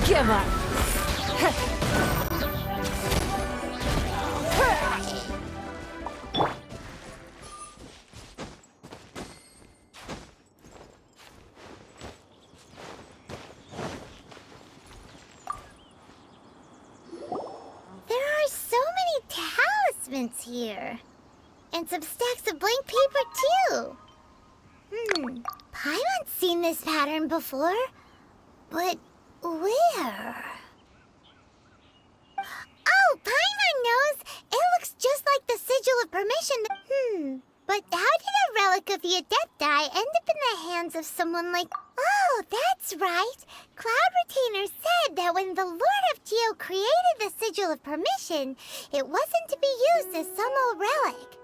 Give up. There are so many talismans here. And some stacks of blank paper, too. Paimon's seen this pattern before. But where? Oh, Paimon knows! It looks just like the sigil of permission. But how did a relic of the Adepti end up in the hands of someone like... Oh, that's right! Cloud Retainer said that when the Lord of Geo created the sigil of permission, it wasn't to be used as some old relic.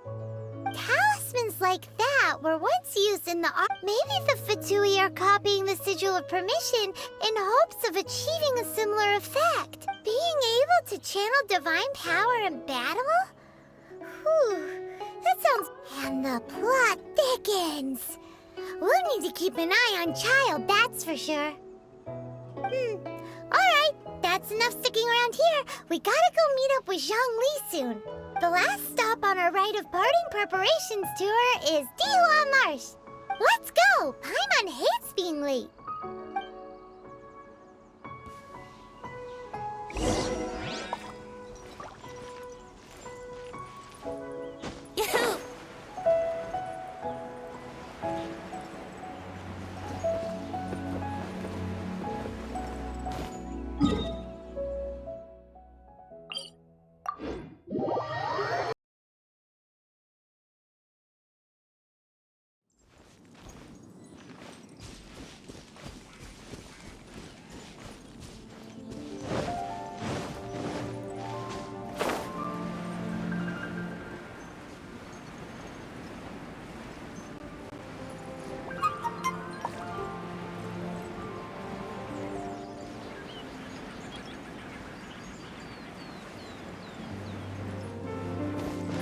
Talismans like that were once used in the art. Maybe the Fatui are copying the sigil of permission in hopes of achieving a similar effect. Being able to channel divine power in battle? Whew, that sounds... And the plot thickens. We'll need to keep an eye on Childe, that's for sure. Alright, that's enough sticking around here. We gotta go meet up with Zhongli soon. The last stop on our rite of parting preparations tour is Dihua Marsh. Let's go! Paimon hates being late.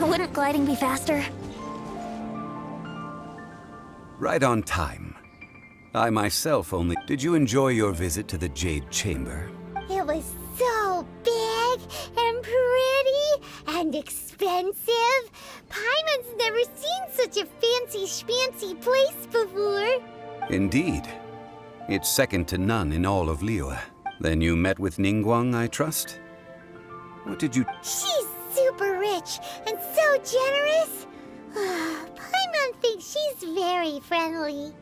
Wouldn't gliding be faster? Right on time. I myself only... Did you enjoy your visit to the Jade Chamber? It was so big and pretty and expensive. Paimon's never seen such a fancy schmancy place before. Indeed. It's second to none in all of Liyue. Then you met with Ningguang, I trust? What did you... She's super rich and so generous. Paimon thinks she's very friendly.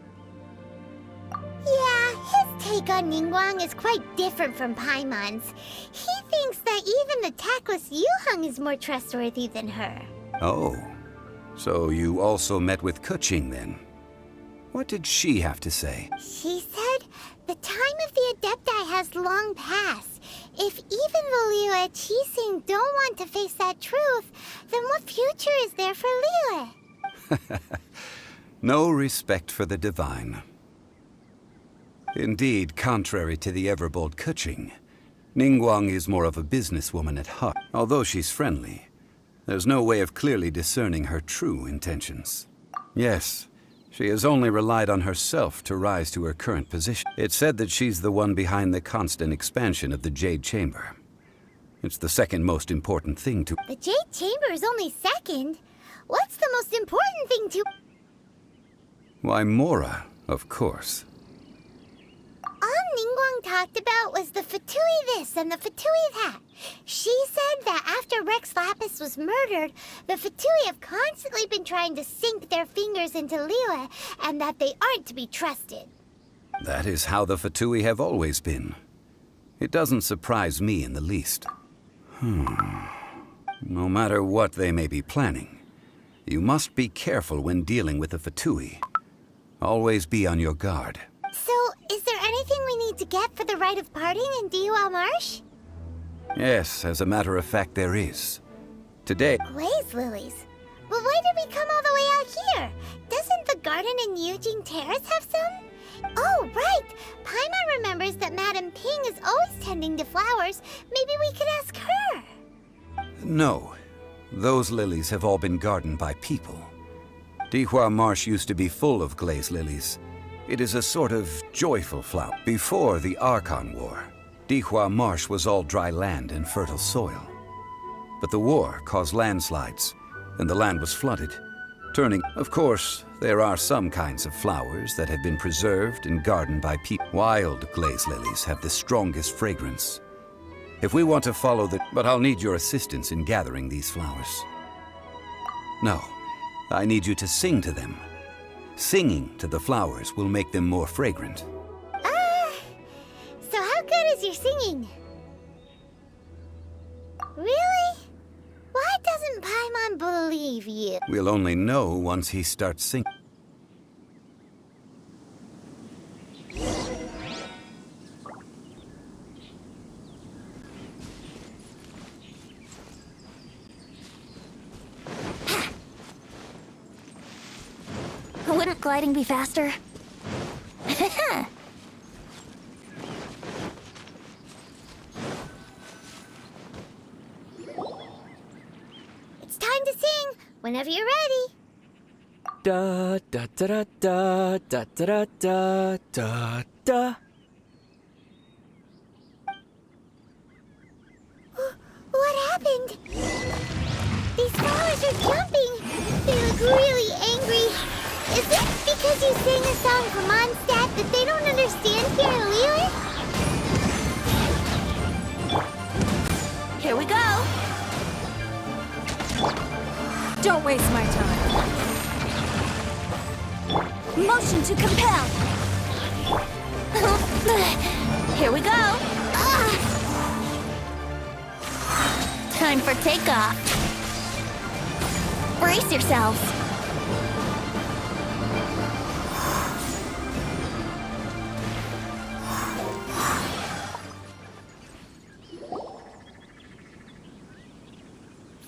Yeah, his take on Ningguang is quite different from Paimon's. He thinks that even the tactless Yuheng is more trustworthy than her. Oh. So you also met with Keqing then? What did she have to say? She said the time of the Adepti has long passed. If even the Liyue Qixing don't want to face that truth, then what future is there for Liyue? No respect for the divine. Indeed, contrary to the ever-bold Keqing, Ningguang is more of a businesswoman at heart. Although she's friendly, there's no way of clearly discerning her true intentions. Yes, she has only relied on herself to rise to her current position. It's said that she's the one behind the constant expansion of the Jade Chamber. It's the second most important thing to... The Jade Chamber is only second. What's the most important thing to... Why, Mora, of course. All Ningguang talked about was the Fatui this and the Fatui that. She said that after Rex Lapis was murdered, the Fatui have constantly been trying to sink their fingers into Liyue, and that they aren't to be trusted. That is how the Fatui have always been. It doesn't surprise me in the least. No matter what they may be planning, you must be careful when dealing with the Fatui. Always be on your guard. So, is there anything we need to get for the rite of parting in Dihua Marsh? Yes, as a matter of fact, there is. Today... Glaze lilies? Well, why did we come all the way out here? Doesn't the garden in Eugene Terrace have some? Oh, right! Paimon remembers that Madame Ping is always tending to flowers. Maybe we could ask her. No. Those lilies have all been gardened by people. Dihua Marsh used to be full of glaze lilies. It is a sort of joyful flower. Before the Archon War, Dihua Marsh was all dry land and fertile soil. But the war caused landslides, and the land was flooded, turning... Of course, there are some kinds of flowers that have been preserved and gardened by people. Wild glaze lilies have the strongest fragrance. If we want to follow the... But I'll need your assistance in gathering these flowers. No, I need you to sing to them. Singing to the flowers will make them more fragrant. So how good is your singing? Really? Why doesn't Paimon believe you? We'll only know once he starts singing. Wouldn't gliding be faster? It's time to sing, whenever you're ready. Da da da da da da da da da. What happened? These flowers are jumping. They look really angry. Is it because you sang a song for Mondstadt that they don't understand here in Liyue? Here we go! Don't waste my time. Motion to compel! Here we go! Time for takeoff! Brace yourselves!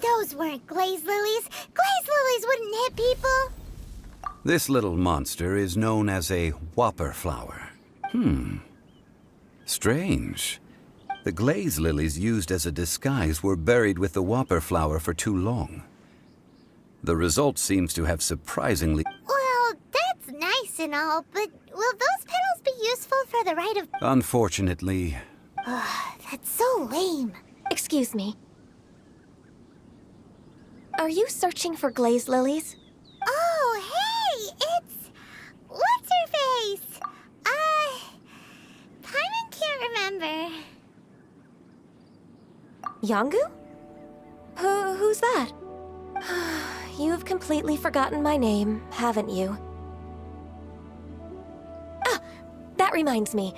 Those weren't glaze lilies. Glaze lilies wouldn't hit people. This little monster is known as a whopper flower. Strange. The glaze lilies used as a disguise were buried with the whopper flower for too long. The result seems to have surprisingly... Well, that's nice and all, but will those petals be useful for the rite of... Unfortunately... That's so lame. Excuse me. Are you searching for glaze lilies? Oh, hey! It's... What's her face? Paimon can't remember. Yongu? Who's that? You've completely forgotten my name, haven't you? Ah, that reminds me.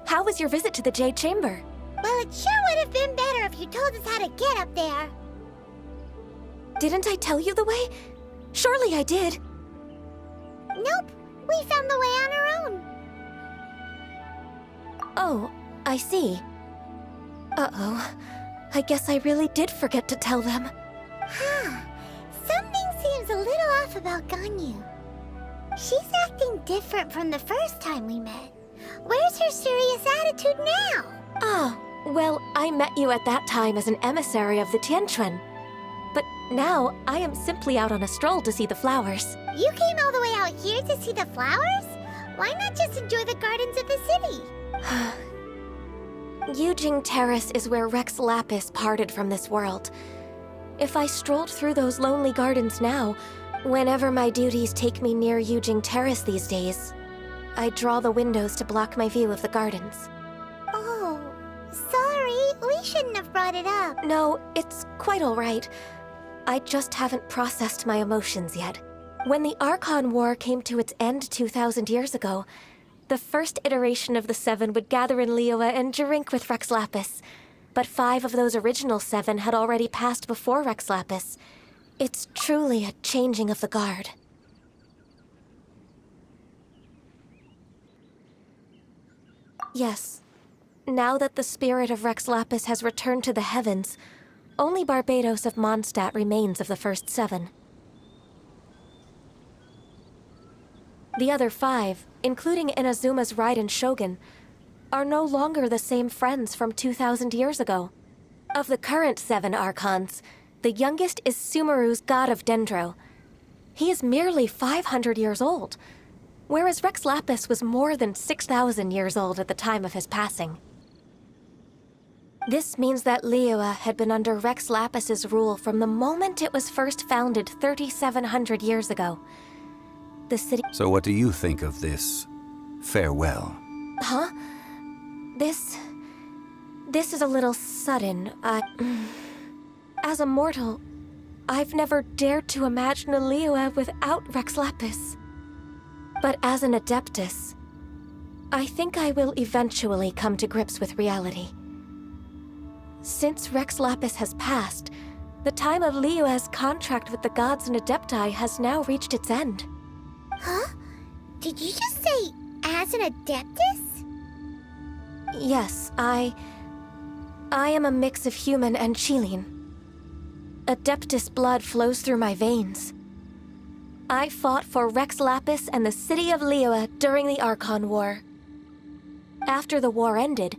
How was your visit to the Jade Chamber? Well, it sure would have been better if you told us how to get up there. Didn't I tell you the way? Surely I did. Nope, we found the way on our own. Oh, I see. Uh-oh. I guess I really did forget to tell them. Huh. Something seems a little off about Ganyu. She's acting different from the first time we met. Where's her serious attitude now? Ah, well, I met you at that time as an emissary of the Tianquan. But now, I am simply out on a stroll to see the flowers. You came all the way out here to see the flowers? Why not just enjoy the gardens of the city? Eugene Terrace is where Rex Lapis parted from this world. If I strolled through those lonely gardens now, whenever my duties take me near Eugene Terrace these days, I draw the windows to block my view of the gardens. Oh, sorry. We shouldn't have brought it up. No, it's quite all right. I just haven't processed my emotions yet. When the Archon War came to its end 2,000 years ago, the first iteration of the Seven would gather in Liyue and drink with Rex Lapis. But 5 of those original 7 had already passed before Rex Lapis. It's truly a changing of the guard. Yes. Now that the spirit of Rex Lapis has returned to the heavens, only Barbados of Mondstadt remains of the first 7. The other 5, including Inazuma's Raiden Shogun, are no longer the same friends from 2,000 years ago. Of the current 7 Archons, the youngest is Sumeru's god of Dendro. He is merely 500 years old, whereas Rex Lapis was more than 6,000 years old at the time of his passing. This means that Liyue had been under Rex Lapis's rule from the moment it was first founded 3,700 years ago. The city... So what do you think of this farewell? Huh? This is a little sudden. As a mortal, I've never dared to imagine a Liyue without Rex Lapis. But as an Adeptus, I think I will eventually come to grips with reality. Since Rex Lapis has passed, the time of Liyue's contract with the gods and Adepti has now reached its end. Huh? Did you just say, as an Adeptus? Yes, I am a mix of human and Chilean. Adeptus blood flows through my veins. I fought for Rex Lapis and the city of Liyue during the Archon War. After the war ended,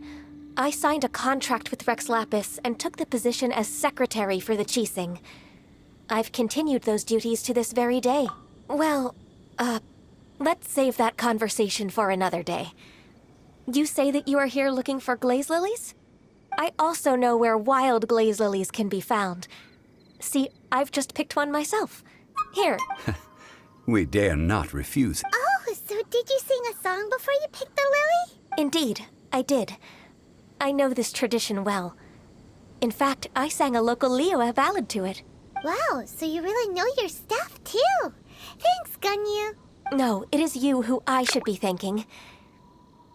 I signed a contract with Rex Lapis and took the position as secretary for the Qixing. I've continued those duties to this very day. Well, let's save that conversation for another day. You say that you are here looking for glaze lilies? I also know where wild glaze lilies can be found. See, I've just picked one myself. Here. We dare not refuse. Oh, so did you sing a song before you picked the lily? Indeed, I did. I know this tradition well. In fact, I sang a local Liyue ballad to it. Wow, so you really know your stuff, too. Thanks, Gunyu. No, it is you who I should be thanking.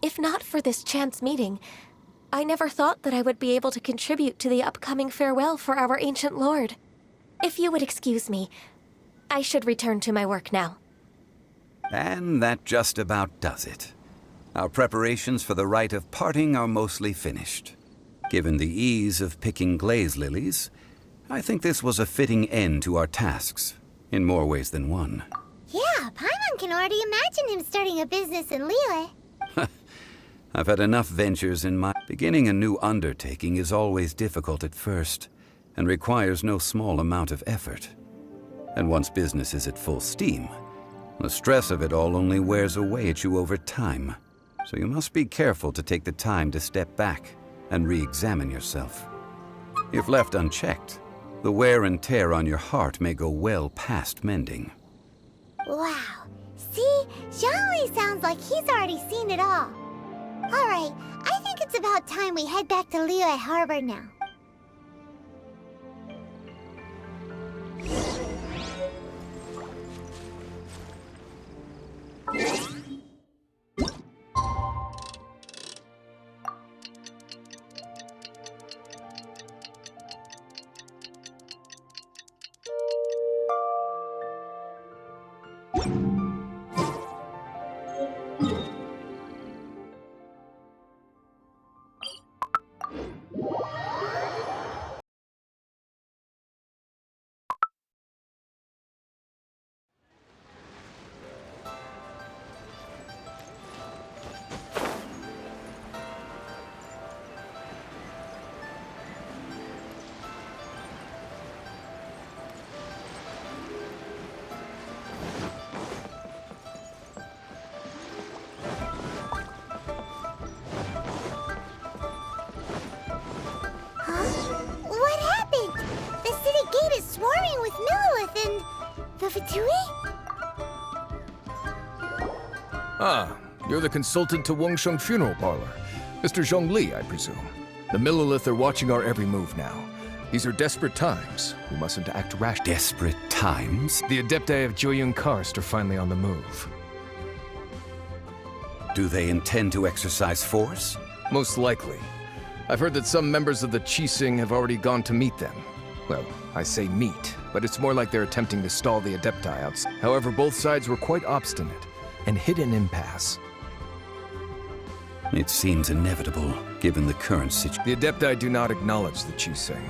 If not for this chance meeting, I never thought that I would be able to contribute to the upcoming farewell for our ancient lord. If you would excuse me, I should return to my work now. And that just about does it. Our preparations for the rite of parting are mostly finished. Given the ease of picking glaze lilies, I think this was a fitting end to our tasks, in more ways than one. Yeah, Paimon can already imagine him starting a business in Liyue. I've had enough ventures in my... Beginning a new undertaking is always difficult at first, and requires no small amount of effort. And once business is at full steam, the stress of it all only wears away at you over time. So you must be careful to take the time to step back and re-examine yourself. If left unchecked, the wear and tear on your heart may go well past mending. Wow. See? Zhongli sounds like he's already seen it all. Alright, I think it's about time we head back to Liyue Harbor now. What happened? The city gate is swarming with Millilith and... the Fatui? Ah, you're the consultant to Wengsheng Funeral Parlor. Mr. Zhongli, I presume. The Millilith are watching our every move now. These are desperate times. We mustn't act rash. Desperate times? The Adepti of Joyun Karst are finally on the move. Do they intend to exercise force? Most likely. I've heard that some members of the Qixing have already gone to meet them. Well, I say meet, but it's more like they're attempting to stall the Adepti outside. However, both sides were quite obstinate and hit an impasse. It seems inevitable, given the current situation. The Adepti do not acknowledge the Chising.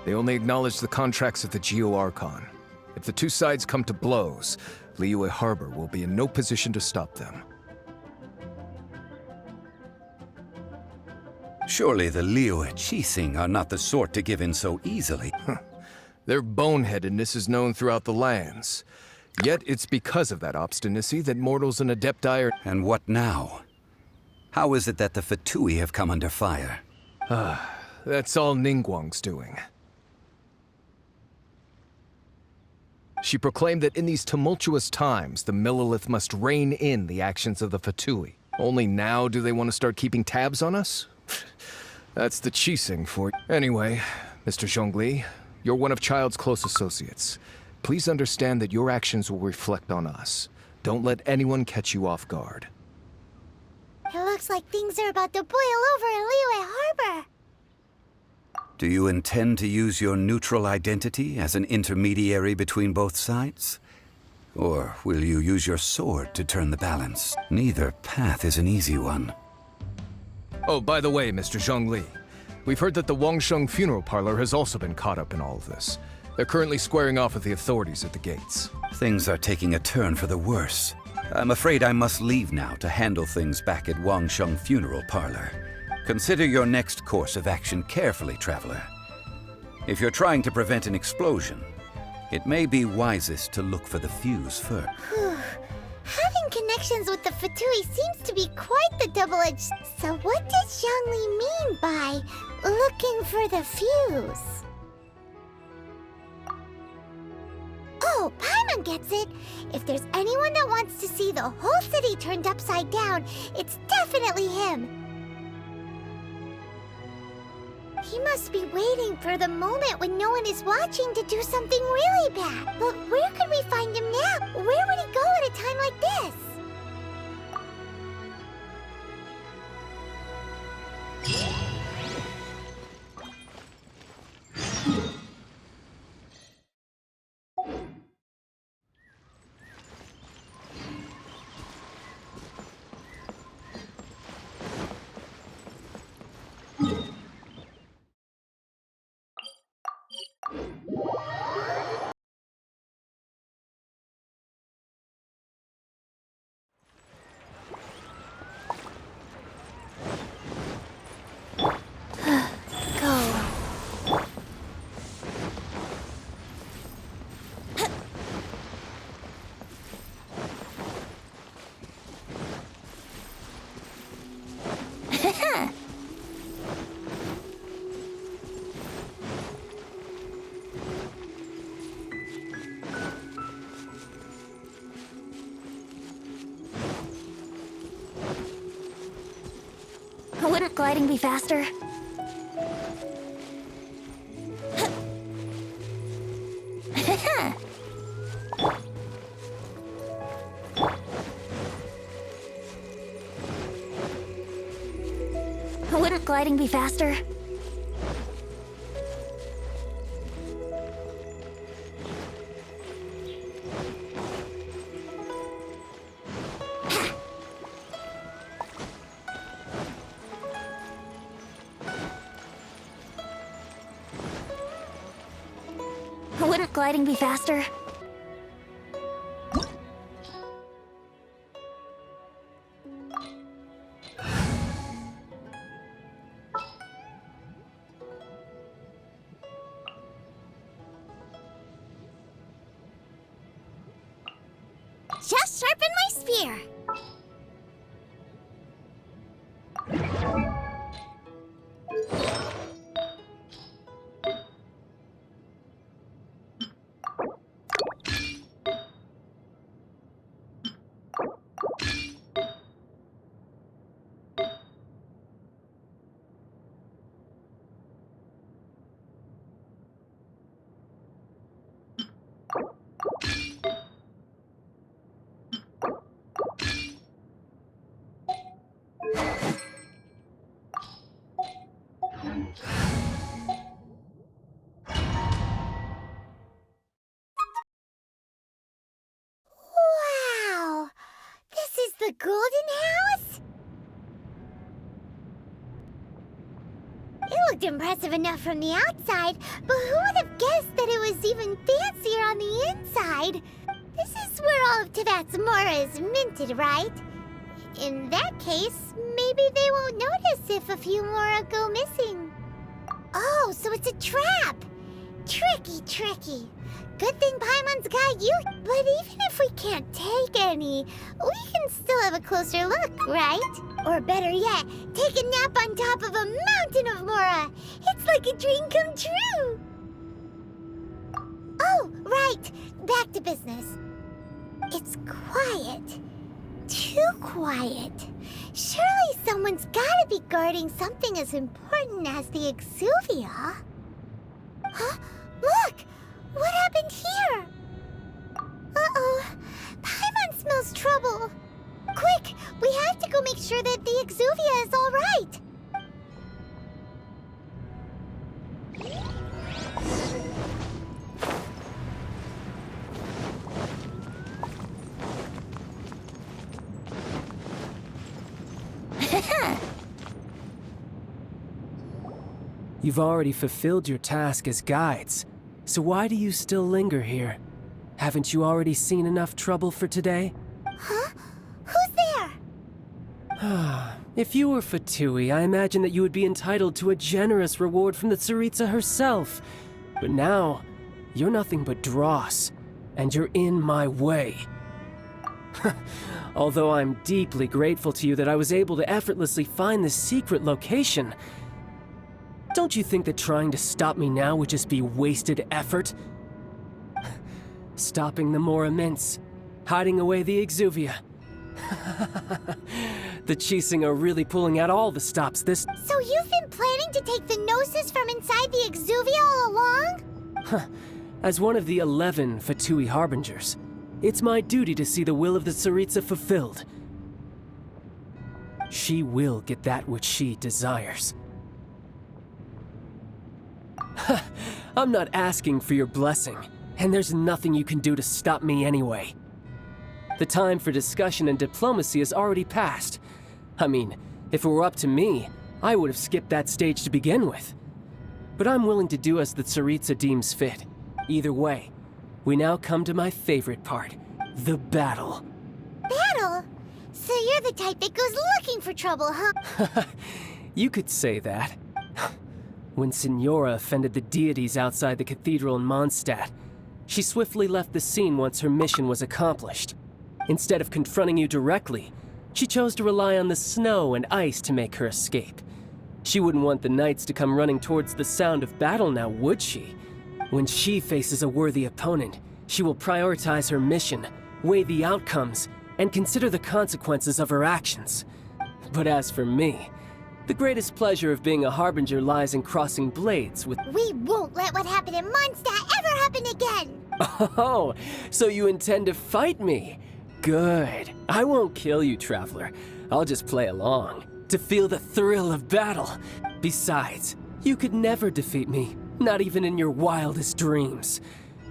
They only acknowledge the contracts of the Geo-Archon. If the two sides come to blows, Liyue Harbor will be in no position to stop them. Surely the Liyue Chising are not the sort to give in so easily. Their boneheadedness is known throughout the lands. Yet it's because of that obstinacy that mortals and Adepti are... And what now? How is it that the Fatui have come under fire? That's all Ningguang's doing. She proclaimed that in these tumultuous times, the Millelith must rein in the actions of the Fatui. Only now do they want to start keeping tabs on us? That's the Chising for you. Anyway, Mr. Zhongli, you're one of Childe's close associates. Please understand that your actions will reflect on us. Don't let anyone catch you off guard. It looks like things are about to boil over in Liyue Harbor. Do you intend to use your neutral identity as an intermediary between both sides? Or will you use your sword to turn the balance? Neither path is an easy one. Oh, by the way, Mr. Zhongli, we've heard that the Wangsheng funeral parlor has also been caught up in all of this. They're currently squaring off with the authorities at the gates. Things are taking a turn for the worse. I'm afraid I must leave now to handle things back at Wangsheng funeral parlor. Consider your next course of action carefully, traveler. If you're trying to prevent an explosion, it may be wisest to look for the fuse first. Having connections with the Fatui seems to be quite the double-edged... So what does Zhongli mean by looking for the fuse? Oh, Paimon gets it! If there's anyone that wants to see the whole city turned upside down, it's definitely him! He must be waiting for the moment when no one is watching to do something really bad. But where could we find him now? Where would he go at a time like this? Wouldn't gliding be faster? Wouldn't gliding be faster? Wouldn't gliding be faster? Just sharpen my spear! Wow! This is the Golden House? looked impressive enough from the outside, but who would have guessed that it was even fancier on the inside? This is where all of Teyvat's mora is minted, right? In that case, maybe they won't notice if a few mora go missing. Oh, so it's a trap! Tricky, tricky. Good thing Paimon's got you. But even if we can't take any, we can still have a closer look, right? Or better yet, take a nap on top of a mountain of mora. It's like a dream come true. Oh, right. Back to business. It's quiet. Too quiet. Surely someone's gotta be guarding something as important as the exuvia. Huh? Look! What happened here? Uh-oh. Paimon smells trouble. Quick! We have to go make sure that the exuvia is all right. You've already fulfilled your task as guides, so why do you still linger here? Haven't you already seen enough trouble for today? Huh? Who's there? If you were Fatui, I imagine that you would be entitled to a generous reward from the Tsaritsa herself. But now, you're nothing but dross, and you're in my way. Although I'm deeply grateful to you that I was able to effortlessly find this secret location, don't you think that trying to stop me now would just be wasted effort? Stopping the Mora Mints, hiding away the exuvia. The Chising are really pulling out all the stops this— So you've been planning to take the gnosis from inside the exuvia all along? As one of the 11 Fatui Harbingers, it's my duty to see the will of the Tsaritsa fulfilled. She will get that which she desires. I'm not asking for your blessing, and there's nothing you can do to stop me anyway. The time for discussion and diplomacy has already passed. I mean, if it were up to me, I would have skipped that stage to begin with. But I'm willing to do as the Tsaritsa deems fit. Either way, we now come to my favorite part, the battle. Battle? So you're the type that goes looking for trouble, huh? You could say that. When Signora offended the deities outside the cathedral in Mondstadt, she swiftly left the scene once her mission was accomplished. Instead of confronting you directly, she chose to rely on the snow and ice to make her escape. She wouldn't want the knights to come running towards the sound of battle now, would she? When she faces a worthy opponent, she will prioritize her mission, weigh the outcomes, and consider the consequences of her actions. But as for me, the greatest pleasure of being a harbinger lies in crossing blades with— We won't let what happened in Mondstadt ever happen again! Oh, so you intend to fight me? Good. I won't kill you, Traveler. I'll just play along, to feel the thrill of battle. Besides, you could never defeat me, not even in your wildest dreams.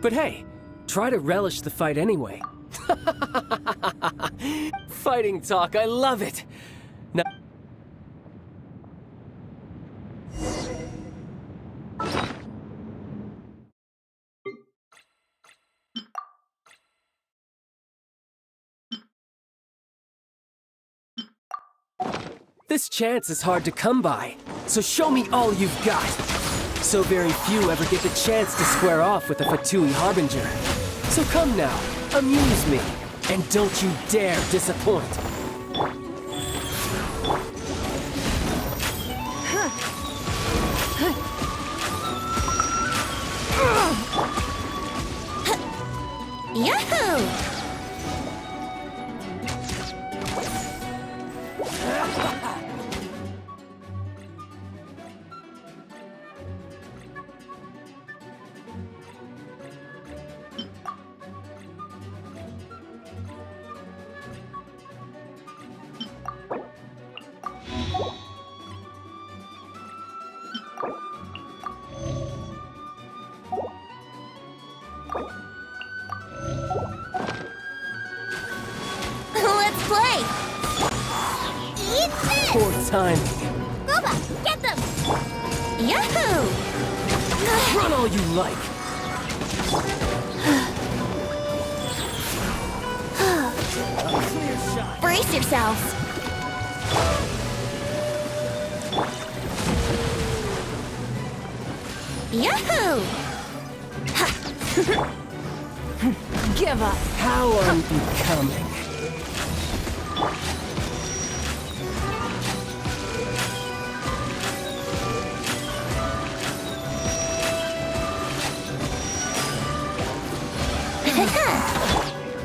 But hey, try to relish the fight anyway. Fighting talk, I love it! Now— This chance is hard to come by, so show me all you've got. So very few ever get the chance to square off with a Fatui Harbinger. So come now, amuse me, and don't you dare disappoint. Yahoo! Let's play! Eat this! Poor timing. Boba, get them! Yahoo! Run all you like. Clear shot. Brace yourselves. Yahoo! Give up. How unbecoming.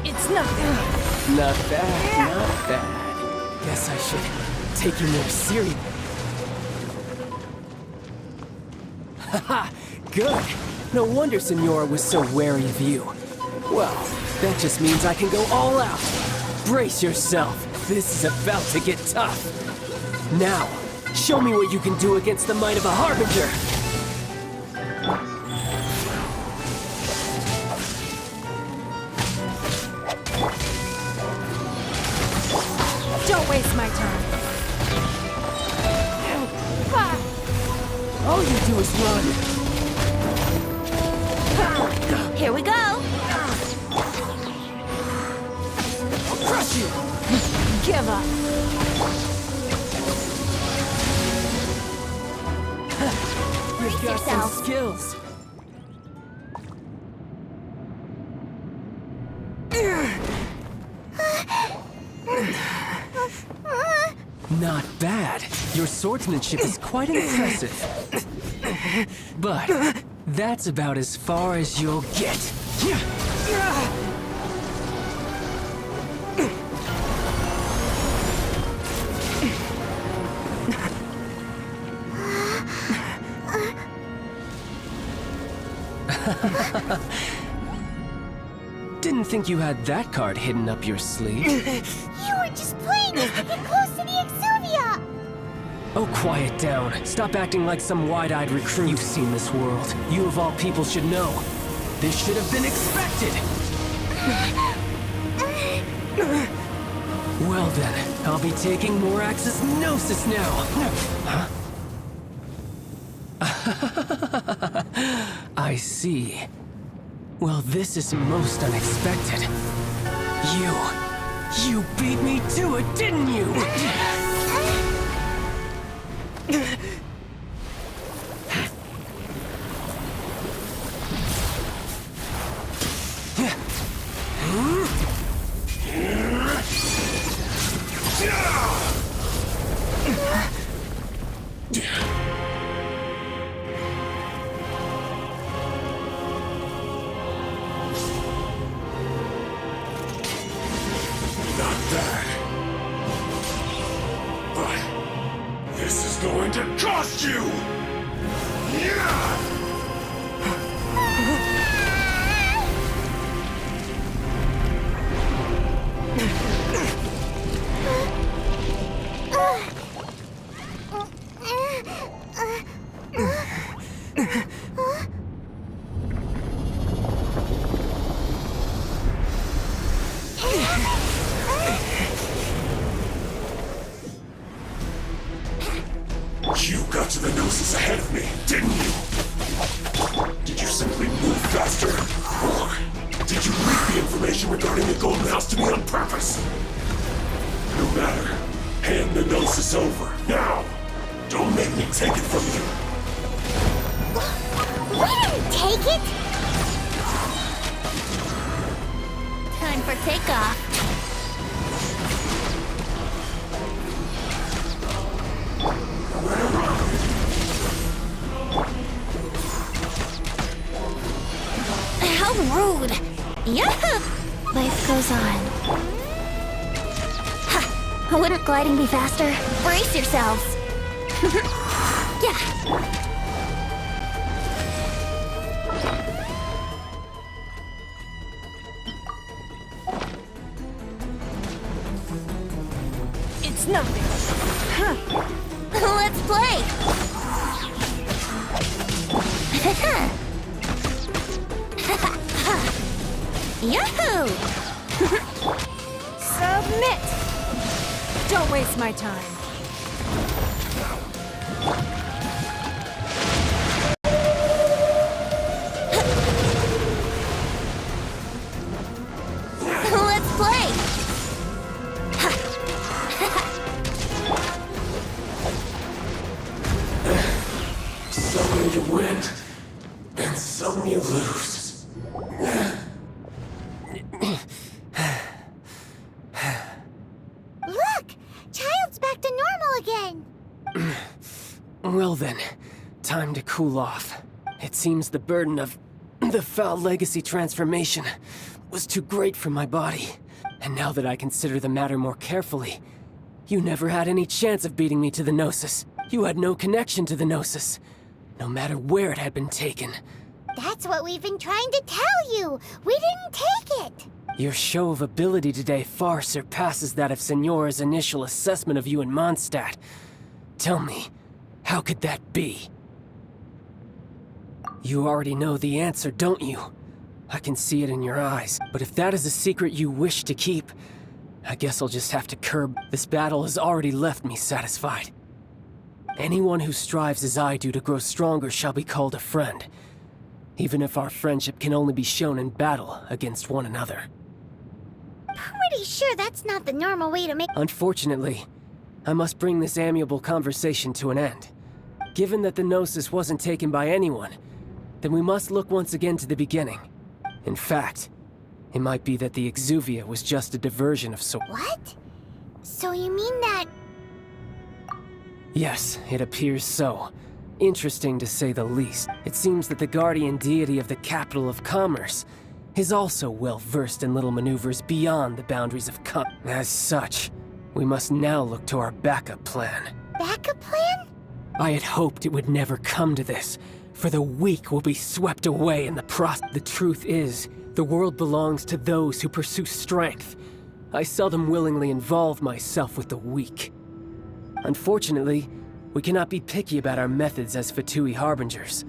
It's nothing. Not bad, not bad. Guess I should take you more serious. Haha, good. No wonder Senora was so wary of you. Well, that just means I can go all out. Brace yourself. This is about to get tough. Now, show me what you can do against the might of a Harbinger. Don't waste my time. All you do is run. Here we go. I'll crush you. Give up. You've got some yourself. skills. Not bad. Your swordsmanship is quite impressive. But that's about as far as you'll get. Didn't think you had that card hidden up your sleeve. You were just playing us to get close to the Exuvia. Oh, quiet down. Stop acting like some wide-eyed recruit. You've seen this world. You of all people should know. This should have been expected. Well then, I'll be taking more Axis Gnosis now. Huh? I see. Well, this is most unexpected. You beat me to it, didn't you? This is going to cost you! You got to the Gnosis ahead of me, didn't you? Did you simply move faster? Or did you leak the information regarding the Golden House to me on purpose? No matter. Hand the Gnosis over, now! Don't make me take it from you! We didn't take it. Time for takeoff. How rude! Yahoo! Life goes on. Ha! Wouldn't gliding be faster? Brace yourselves! Yeah! It's nothing. Let's play! Yahoo! Submit! Don't waste my time. play! Some you win, and some you lose. Look! Childe's back to normal again! Well then, time to cool off. It seems the burden of the foul legacy transformation was too great for my body. And now that I consider the matter more carefully, you never had any chance of beating me to the Gnosis. You had no connection to the Gnosis, no matter where it had been taken. That's what we've been trying to tell you! We didn't take it! Your show of ability today far surpasses that of Signora's initial assessment of you in Mondstadt. Tell me, how could that be? You already know the answer, don't you? I can see it in your eyes. But if that is a secret you wish to keep, I guess I'll just have to curb. This battle has already left me satisfied. Anyone who strives as I do to grow stronger shall be called a friend, even if our friendship can only be shown in battle against one another. Pretty sure that's not the normal way to make— Unfortunately, I must bring this amiable conversation to an end. Given that the Gnosis wasn't taken by anyone, then we must look once again to the beginning. In fact, it might be that the Exuvia was just a diversion of sorts. What? So you mean that— Yes, it appears so. Interesting to say the least. It seems that the guardian deity of the capital of commerce is also well versed in little maneuvers beyond the boundaries of As such, we must now look to our backup plan. backup plan? I had hoped it would never come to this, for the weak will be swept away in the process. The truth is, the world belongs to those who pursue strength. I seldom willingly involve myself with the weak. Unfortunately, we cannot be picky about our methods as Fatui harbingers.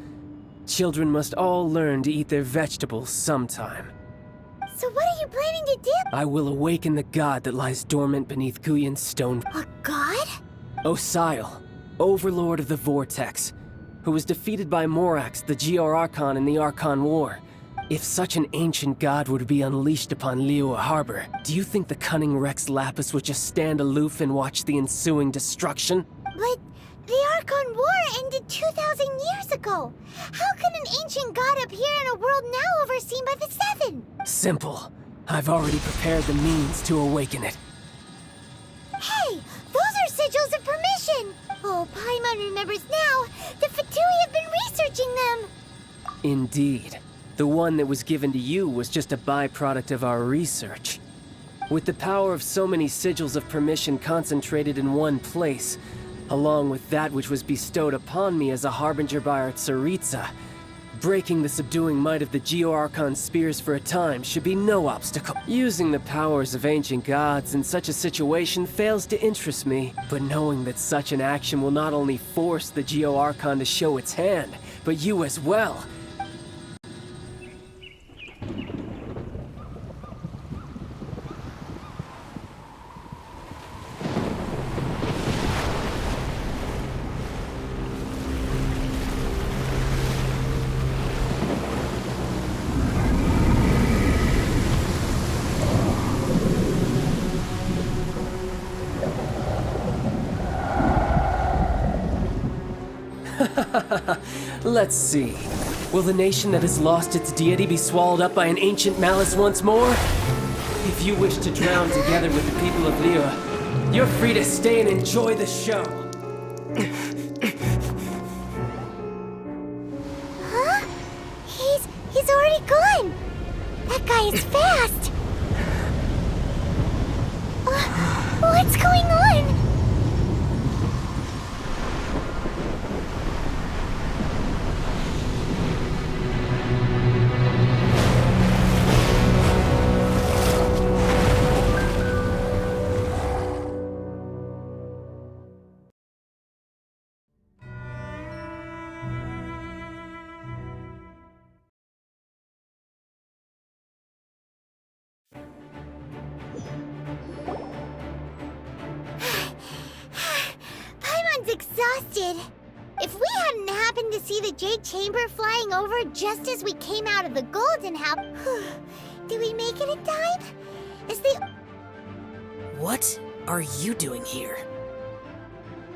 Children must all learn to eat their vegetables sometime. So what are you planning to do? I will awaken the god that lies dormant beneath Guyan's stone. A god? Osial, overlord of the Vortex, who was defeated by Morax, the GR Archon in the Archon War. If such an ancient god were to be unleashed upon Liyue Harbor, do you think the cunning Rex Lapis would just stand aloof and watch the ensuing destruction? But the Archon War ended 2,000 years ago. How can an ancient god appear in a world now overseen by the Seven? Simple. I've already prepared the means to awaken it. Hey, those are sigils of permission! Oh, Paimon remembers now. The Fatui have been researching them. Indeed. The one that was given to you was just a byproduct of our research. With the power of so many sigils of permission concentrated in one place, along with that which was bestowed upon me as a harbinger by our Tsaritsa, breaking the subduing might of the Geo-Archon spears for a time should be no obstacle. Using the powers of ancient gods in such a situation fails to interest me, but knowing that such an action will not only force the Geo-Archon to show its hand, but you as well. Let's see. Will the nation that has lost its deity be swallowed up by an ancient malice once more? If you wish to drown together with the people of Liyue, you're free to stay and enjoy the show. Huh? He's already gone. That guy is fast. What's going on? Exhausted. If we hadn't happened to see the Jade Chamber flying over just as we came out of the Golden House, did we make it in time? Is the What are you doing here?